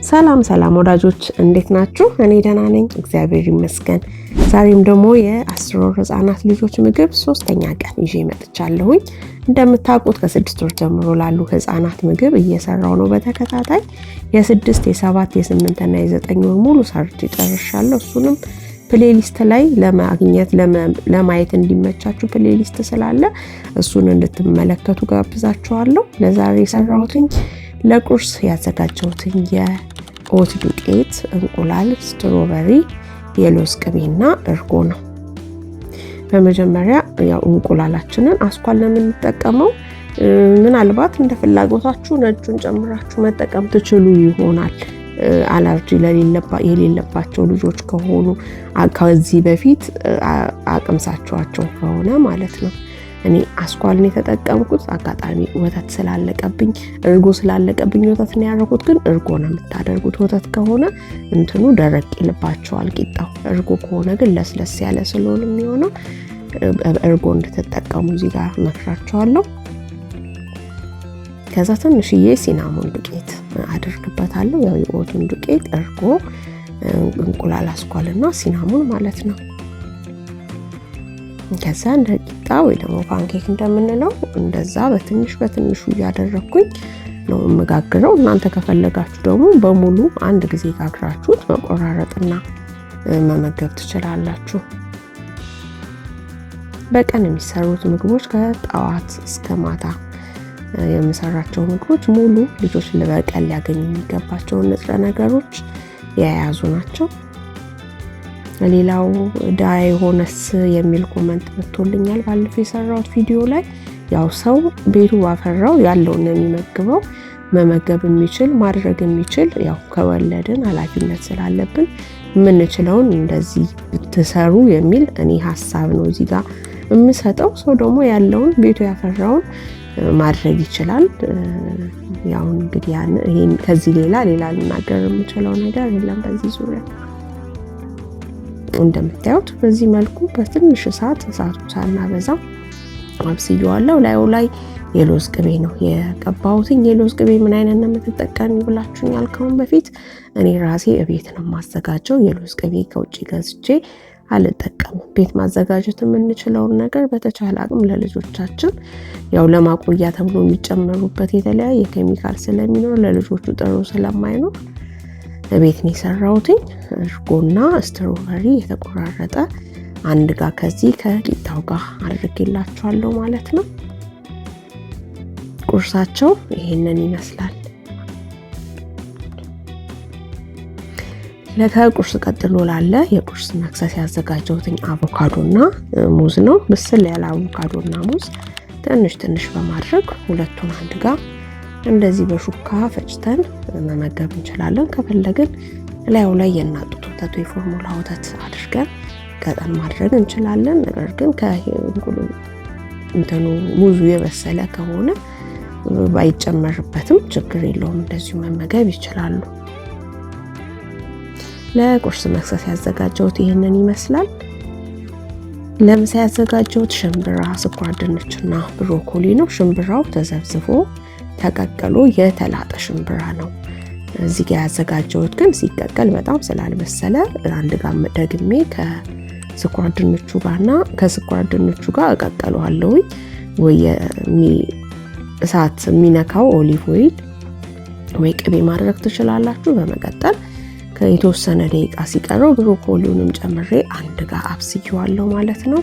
ሰላም ወዳጆች እንዴት ናችሁ? እኔ ደህና ነኝ እግዚአብሔር ይመስገን። ዛሬም ደግሞ የ10 ወር ህፃናት ልጆች ምግብ 3ኛ ቀን ይዤ መጥቻለሁኝ። እንደምታውቁት ከ6 ወር ጀምሮ ላሉ ህፃናት ምግብ እየሰራው ነው በተከታታይ የ6 የ7 የ8 እና የ9 ወር ሙሉ ሰርቼ ጨርሻለሁ። እሱንም ፕሌሊስት ላይ ለማግኘት ለማየት እንዲመቻችሁ ፕሌሊስት ስላለ እሱን እንድትመለከቱ ጋብዛችኋለሁ። ለዛሬ የሰራሁትኝ ለቁርስ ያዘጋጀሁትን የኦት ዱቄት፣ እንቁላል፣ ስትሮበሪ፣ የሎዝ ቅቤና እርጎ ነው። በመጀመሪያ ያው እንቁላላችንን አስኳል ነው የምንጠቀመው። ምናልባት እንደ ፍላጎታችሁ ነጩን ጨምራችሁ መጠቀም ትችሉ ይሆናል። አለርጂ የሌለባቸው ልጆች ከሆኑ ከዚህ በፊት አቅምሳቸዋቸው ከሆነ ማለት ነው። እኔ አስኳልን የተጠቀምኩት አጋጣሚ ወተት ስላለቀብኝ እርጎ ስላለቀብኝ ወተት ነው ያደረኩት። ግን እርጎ ነው የምታደርጉት። ወተት ከሆነ እንትኑ ደረቅ ይልባቸዋል ቂጣው። እርጎ ከሆነ ግን ለስለስ ያለ ስለሆነ የሚሆነው እርጎ እንድትጠቀሙ እዚህ ጋር መክራቸዋለሁ። ከዛ ትንሽዬ ሲናሞን ዱቄት አድርግበታለሁ። ያው የኦቱን ዱቄት፣ እርጎ፣ እንቁላል፣ አስኳልና ሲናሞን ማለት ነው። ከዛ እንደ ቂጣ ወይ ደግሞ ፓንኬክ እንደምንለው እንደዛ በትንሹ እያደረኩኝ ነው የምጋግረው። እናንተ ከፈለጋችሁ ደግሞ በሙሉ አንድ ጊዜ ጋግራችሁት መቆራረጥና መመገብ ትችላላችሁ። በቀን የሚሰሩት ምግቦች ከጠዋት እስከ ማታ የምሰራቸው ምግቦች ሙሉ ልጆች በቀን ሊያገኙ የሚገባቸውን ንጥረ ነገሮች የያዙ ናቸው። ሌላው ዳይ ሆነስ የሚል ኮሜንት መጥቶልኛል ባለፈው የሰራሁት ቪዲዮ ላይ። ያው ሰው ቤቱ ባፈራው ያለውን የሚመግበው መመገብ የሚችል ማድረግ የሚችል ያው ከወለድን ኃላፊነት ስላለብን የምንችለውን እንደዚህ ብትሰሩ የሚል እኔ ሀሳብ ነው እዚህ ጋር የምሰጠው። ሰው ደግሞ ያለውን ቤቱ ያፈራውን ማድረግ ይችላል። ያው እንግዲህ ይሄን ከዚህ ሌላ ልናገር የምችለው ነገር የለም በዚህ ዙሪያ። እንደምታዩት በዚህ መልኩ በትንሽ እሳቱን ሳናበዛ አብስየዋለሁ። ላይ የሎዝ ቅቤ ነው የቀባሁትኝ። የሎዝ ቅቤ ምን አይነት ነው የምትጠቀሙ ብላችሁኛል ከአሁን በፊት። እኔ ራሴ እቤት ነው ማዘጋጀው። የሎዝ ቅቤ ከውጪ ገዝቼ አልጠቀምም። ቤት ማዘጋጀት የምንችለውን ነገር በተቻለ አቅም ለልጆቻችን ያው ለማቆያ ተብሎ የሚጨመሩበት የተለያየ ኬሚካል ስለሚኖር ለልጆቹ ጥሩ ስለማይኖር ቤት ነው የሰራሁትኝ። እርጎና ስትሮበሪ የተቆራረጠ አንድ ጋር ከዚህ ከቂጣው ጋር አድርጌላችኋለሁ ማለት ነው። ቁርሳቸው ይሄንን ይመስላል። ለከቁርስ ቀጥሎ ላለ የቁርስ መክሰስ ያዘጋጀሁትኝ አቮካዶና ሙዝ ነው። ብስል ያለ አቮካዶና ሙዝ ትንሽ በማድረግ ሁለቱን አንድ ጋር እንደዚህ በሹካ ፈጭተን መመገብ እንችላለን። ከፈለግን ላዩ ላይ የእናት ጡት ወተት ወይ ፎርሙላ ወተት አድርገን ቀጠን ማድረግ እንችላለን። ነገር ግን ከእንቁሉ እንትኑ ሙዙ የበሰለ ከሆነ ባይጨመርበትም ችግር የለውም፣ እንደዚሁ መመገብ ይችላሉ። ለቁርስ መክሰስ ያዘጋጀሁት ይሄንን ይመስላል። ለምሳ ያዘጋጀሁት ሽምብራ፣ ስኳር ድንችና ብሮኮሊ ነው። ሽምብራው ተዘብዝቦ ተቀቅሎ የተላጠ ሽምብራ ነው። እዚህ ጋር ያዘጋጀሁት ግን ሲቀቀል በጣም ስላልበሰለ አንድ ጋር ደግሜ ከስኳር ድንቹ ጋር እቀቅለዋለሁ። ወይ እሳት የሚነካው ኦሊቭ ኦይል ወይ ቅቤ ማድረግ ትችላላችሁ። በመቀጠል ከየተወሰነ ደቂቃ ሲቀረው ብሮኮሊውንም ጨምሬ አንድ ጋር አብስየዋለሁ ማለት ነው።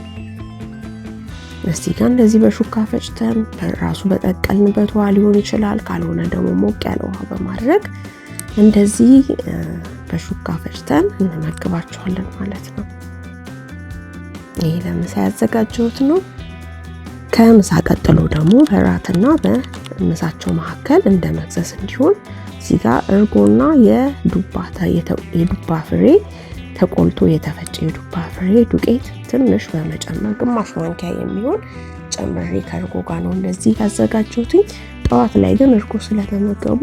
እዚህ ጋር እንደዚህ በሹካ ፈጭተን ራሱ በቀቀልንበት ውሃ ሊሆን ይችላል። ካልሆነ ደግሞ ሞቅ ያለ ውሃ በማድረግ እንደዚህ በሹካ ፈጭተን እንመግባቸዋለን ማለት ነው። ይሄ ለምሳ ያዘጋጀሁት ነው። ከምሳ ቀጥሎ ደግሞ በራትና በምሳቸው መካከል እንደ መክሰስ እንዲሆን እዚህ ጋር እርጎና የዱባ ፍሬ ተቆልቶ የተፈጨ የዱባ ፍሬ ዱቄት ትንሽ በመጨመር ግማሽ ማንኪያ የሚሆን ጨምሬ ከእርጎ ጋር ነው እንደዚህ ያዘጋጀሁት። ጠዋት ላይ ግን እርጎ ስለተመገቡ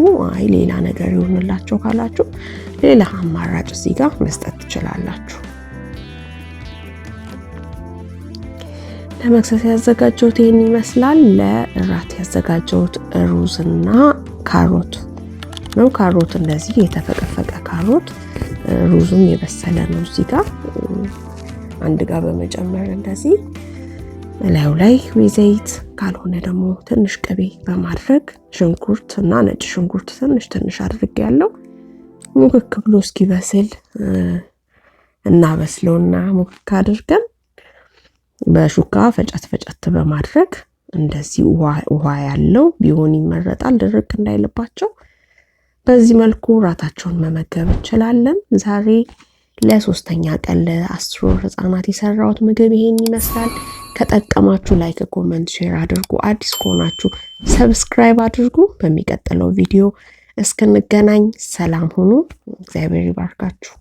ሌላ ነገር ይሆንላቸው ካላችሁ ሌላ አማራጭ እዚህ ጋር መስጠት ትችላላችሁ። ለመክሰስ ያዘጋጀሁት ይሄን ይመስላል። ለእራት ያዘጋጀሁት ሩዝና ካሮት ነው። ካሮት እንደዚህ የተፈቀፈቀ ካሮት፣ ሩዙም የበሰለ ነው። እዚህ ጋር አንድ ጋር በመጨመር እንደዚህ ላዩ ላይ ዘይት ካልሆነ ደግሞ ትንሽ ቅቤ በማድረግ ሽንኩርት እና ነጭ ሽንኩርት ትንሽ አድርጌያለሁ። ሙክክ ብሎ እስኪበስል እናበስለውና ሙክክ አድርገን በሹካ ፈጨት በማድረግ እንደዚህ ውሃ ያለው ቢሆን ይመረጣል፣ ድርቅ እንዳይልባቸው። በዚህ መልኩ ራታቸውን መመገብ እንችላለን። ዛሬ ለሶስተኛ ቀን ለ10 ወር ህፃናት የሰራሁት ምግብ ይሄን ይመስላል። ከጠቀማችሁ ላይክ፣ ኮሜንት፣ ሼር አድርጉ። አዲስ ከሆናችሁ ሰብስክራይብ አድርጉ። በሚቀጥለው ቪዲዮ እስክንገናኝ ሰላም ሁኑ። እግዚአብሔር ይባርካችሁ።